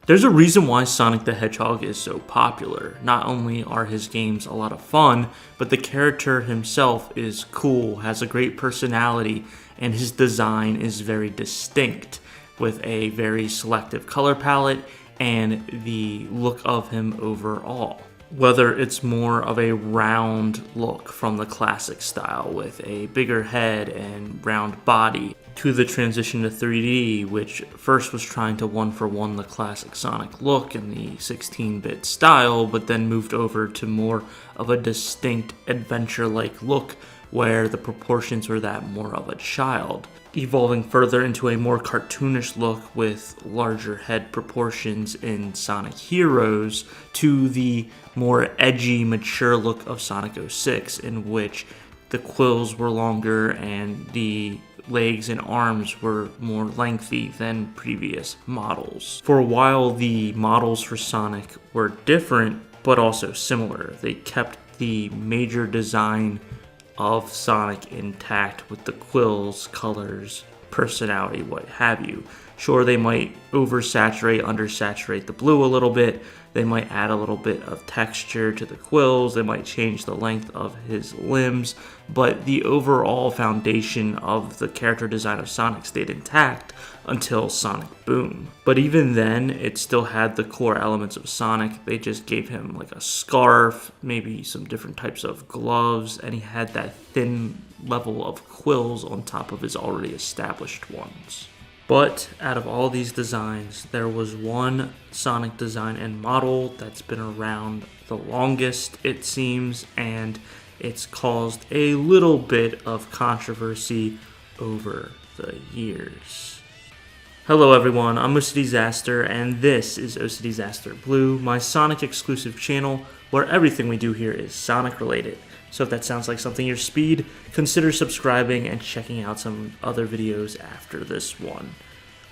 There's a reason why Sonic the Hedgehog is so popular. Not only are his games a lot of fun, but the character himself is cool, has a great personality, and his design is very distinct, with a very selective color palette and the look of him overall. Whether it's more of a round look from the classic style with a bigger head and round body, to the transition to 3D, which first was trying to one-for-one the classic Sonic look in the 16-bit style, but then moved over to more of a distinct adventure-like look where the proportions were that more of a child, evolving further into a more cartoonish look with larger head proportions in Sonic Heroes, to the more edgy, mature look of Sonic 06, in which the quills were longer and the legs and arms were more lengthy than previous models. For a while, the models for Sonic were different, but also similar. They kept the major design of Sonic intact with the quills, colors, personality, what have you. Sure, they might oversaturate, undersaturate the blue a little bit. They might add a little bit of texture to the quills. They might change the length of his limbs. But the overall foundation of the character design of Sonic stayed intact until Sonic Boom. But even then, it still had the core elements of Sonic. They just gave him like a scarf, maybe some different types of gloves, and he had that thin level of quills on top of his already established ones. But out of all these designs, there was one Sonic design and model that's been around the longest, it seems, and it's caused a little bit of controversy over the years. Hello everyone, I'm OCDsaster, and this is OCDsaster Blue, my Sonic exclusive channel where everything we do here is Sonic related. So if that sounds like something your speed, consider subscribing and checking out some other videos after this one.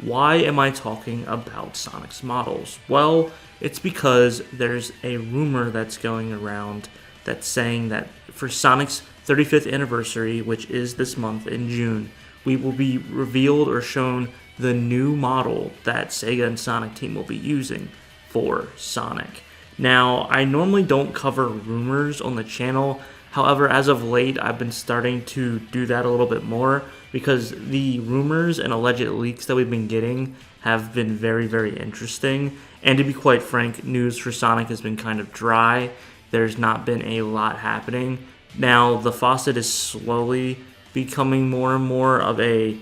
Why am I talking about Sonic's models? Well, it's because there's a rumor that's going around that's saying that for Sonic's 35th anniversary, which is this month in June, we will be revealed or shown the new model that Sega and Sonic Team will be using for Sonic. Now, I normally don't cover rumors on the channel. However, as of late, I've been starting to do that a little bit more because the rumors and alleged leaks that we've been getting have been very, very interesting. And to be quite frank, news for Sonic has been kind of dry. There's not been a lot happening. Now, the faucet is slowly becoming more and more of a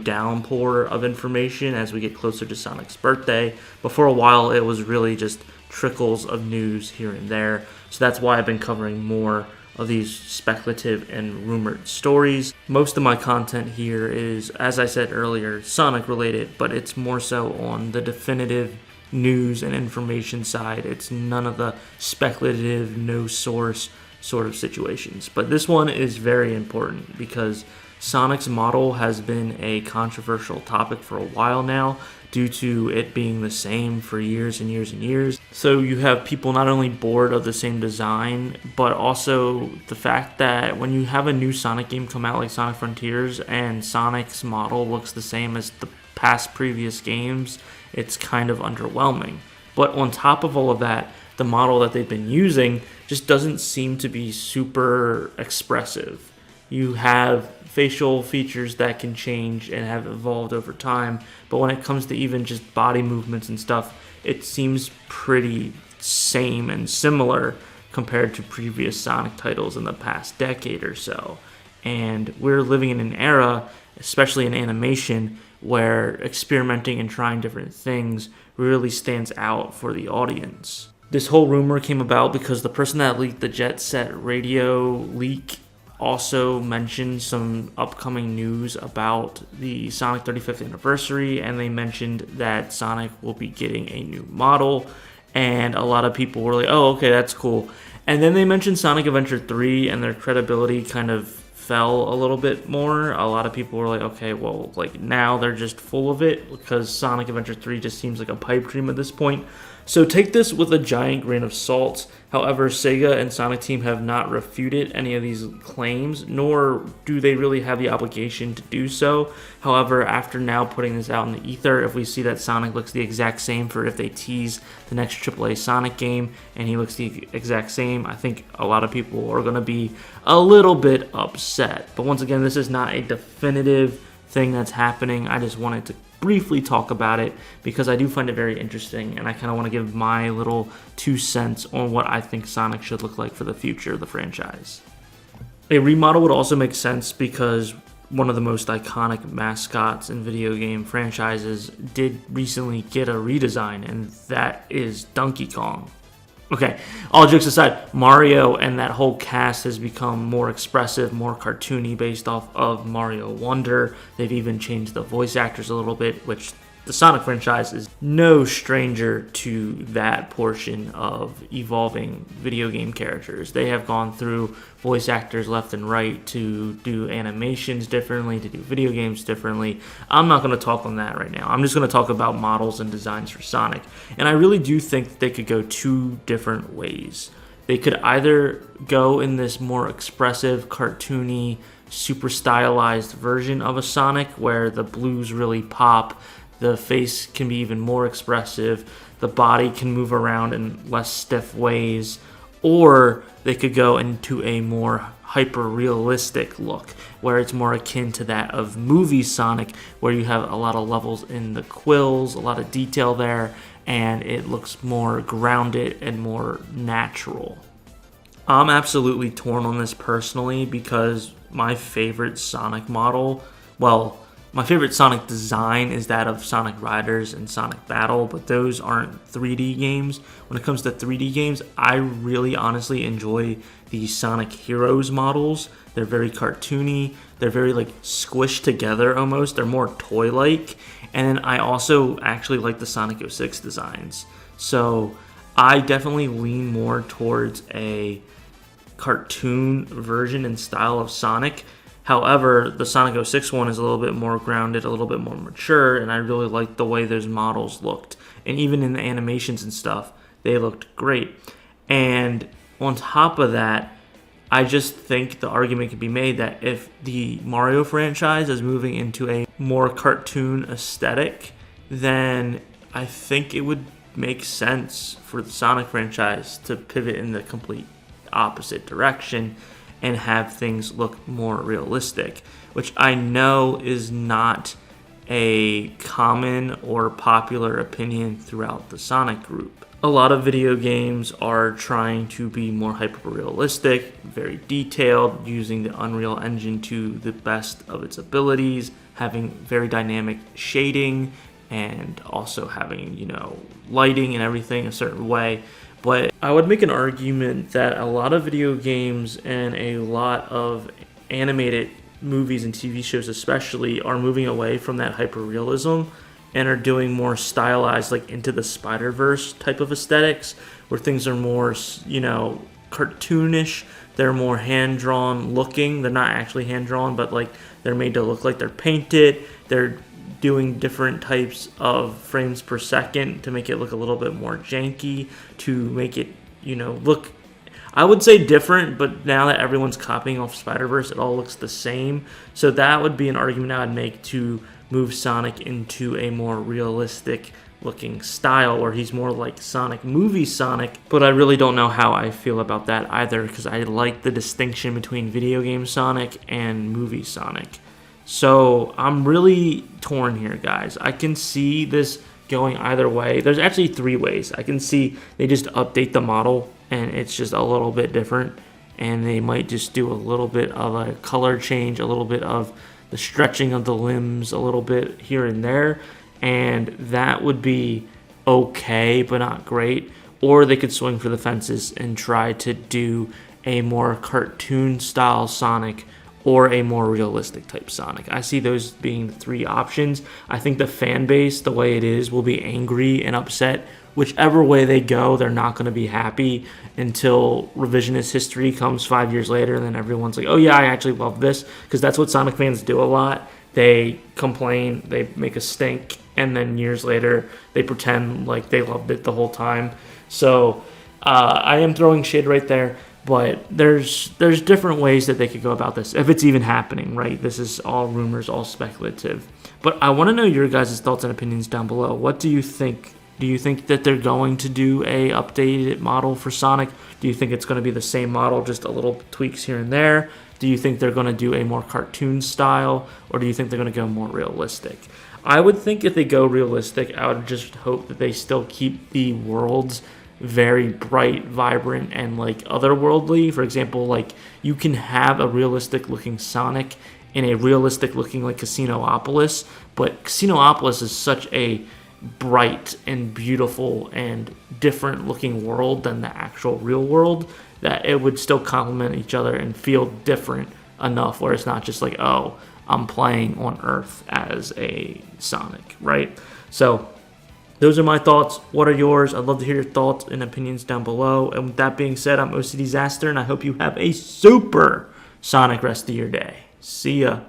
downpour of information as we get closer to Sonic's birthday. But for a while, it was really just trickles of news here and there. So that's why I've been covering more of these speculative and rumored stories. Most of my content here is, as I said earlier, Sonic related, but it's more so on the definitive news and information side. It's none of the speculative, no source sort of situations. But this one is very important because Sonic's model has been a controversial topic for a while now due to it being the same for years and years and years. So you have people not only bored of the same design, but also the fact that when you have a new Sonic game come out like Sonic Frontiers and Sonic's model looks the same as the past previous games, it's kind of underwhelming. But on top of all of that, the model that they've been using just doesn't seem to be super expressive. You have facial features that can change and have evolved over time, but when it comes to even just body movements and stuff, it seems pretty same and similar compared to previous Sonic titles in the past decade or so. And we're living in an era, especially in animation, where experimenting and trying different things really stands out for the audience. This whole rumor came about because the person that leaked the Jet Set Radio leak also mentioned some upcoming news about the Sonic 35th anniversary, and they mentioned that Sonic will be getting a new model, and a lot of people were like, oh, okay, that's cool. And then they mentioned Sonic Adventure 3, and their credibility kind of fell a little bit more. A lot of people were like, okay, well, like now they're just full of it because Sonic Adventure 3 just seems like a pipe dream at this point. So take this with a giant grain of salt. However, Sega and Sonic Team have not refuted any of these claims, nor do they really have the obligation to do so. However, after now putting this out in the ether, if we see that Sonic looks the exact same for if they tease the next AAA Sonic game, and he looks the exact same, I think a lot of people are going to be a little bit upset. But once again, this is not a definitive thing that's happening. I just wanted to briefly talk about it because I do find it very interesting, and I kind of want to give my little 2 cents on what I think Sonic should look like for the future of the franchise. A remodel would also make sense because one of the most iconic mascots in video game franchises did recently get a redesign, and that is Donkey Kong. Okay, all jokes aside, Mario and that whole cast has become more expressive, more cartoony based off of Mario Wonder. They've even changed the voice actors a little bit, which the Sonic franchise is no stranger to that portion of evolving video game characters. They have gone through voice actors left and right to do animations differently, to do video games differently. I'm not going to talk on that right now. I'm just going to talk about models and designs for Sonic. And I really do think that they could go 2 different ways. They could either go in this more expressive, cartoony, super stylized version of a Sonic where the blues really pop. The face can be even more expressive. The body can move around in less stiff ways. Or they could go into a more hyper-realistic look, where it's more akin to that of movie Sonic, where you have a lot of levels in the quills, a lot of detail there, and it looks more grounded and more natural. I'm absolutely torn on this personally because my favorite Sonic model, my favorite Sonic design is that of Sonic Riders and Sonic Battle, but those aren't 3D games. When it comes to 3D games, I really honestly enjoy the Sonic Heroes models. They're very cartoony. They're very squished together almost. They're more toy-like. And then I also actually like the Sonic 06 designs. So I definitely lean more towards a cartoon version and style of Sonic. However, the Sonic 06 one is a little bit more grounded, a little bit more mature, and I really liked the way those models looked. And even in the animations and stuff, they looked great. And on top of that, I just think the argument could be made that if the Mario franchise is moving into a more cartoon aesthetic, then I think it would make sense for the Sonic franchise to pivot in the complete opposite direction and have things look more realistic, which I know is not a common or popular opinion throughout the Sonic group. A lot of video games are trying to be more hyper-realistic, very detailed, using the Unreal Engine to the best of its abilities, having very dynamic shading, and also having, lighting and everything a certain way. But I would make an argument that a lot of video games and a lot of animated movies and TV shows especially are moving away from that hyper-realism and are doing more stylized, Into the Spider-Verse type of aesthetics, where things are more, cartoonish. They're more hand-drawn looking. They're not actually hand-drawn, but they're made to look like they're painted. They're doing different types of frames per second to make it look a little bit more janky, to make it, look, I would say different, but now that everyone's copying off Spider-Verse, it all looks the same. So that would be an argument I would make to move Sonic into a more realistic looking style, where he's more like Sonic movie Sonic. But I really don't know how I feel about that either, because I like the distinction between video game Sonic and movie Sonic. So I'm really torn here, guys. I can see this going either way. There's actually 3 ways. I can see they just update the model and it's just a little bit different, and they might just do a little bit of a color change, a little bit of the stretching of the limbs, a little bit here and there, and that would be okay but not great. Or they could swing for the fences and try to do a more cartoon style Sonic or a more realistic type Sonic. I see those being the 3 options. I think the fan base, the way it is, will be angry and upset. Whichever way they go, they're not going to be happy until revisionist history comes 5 years later, and then everyone's like, oh yeah, I actually love this, because that's what Sonic fans do a lot. They complain, they make a stink, and then years later they pretend like they loved it the whole time. So I am throwing shade right there, but there's different ways that they could go about this, if it's even happening, right? This is all rumors, all speculative. But I want to know your guys' thoughts and opinions down below. What do you think? Do you think that they're going to do a updated model for Sonic? Do you think it's going to be the same model, just a little tweaks here and there? Do you think they're going to do a more cartoon style, or do you think they're going to go more realistic? I would think if they go realistic, I would just hope that they still keep the worlds very bright, vibrant, and like otherworldly. For example, like you can have a realistic looking Sonic in a realistic looking like Casinopolis, but Casinopolis is such a bright and beautiful and different looking world than the actual real world that it would still complement each other and feel different enough where it's not just like, oh, I'm playing on Earth as a Sonic, right? So those are my thoughts. What are yours? I'd love to hear your thoughts and opinions down below. And with that being said, I'm OCDsaster, and I hope you have a super Sonic rest of your day. See ya.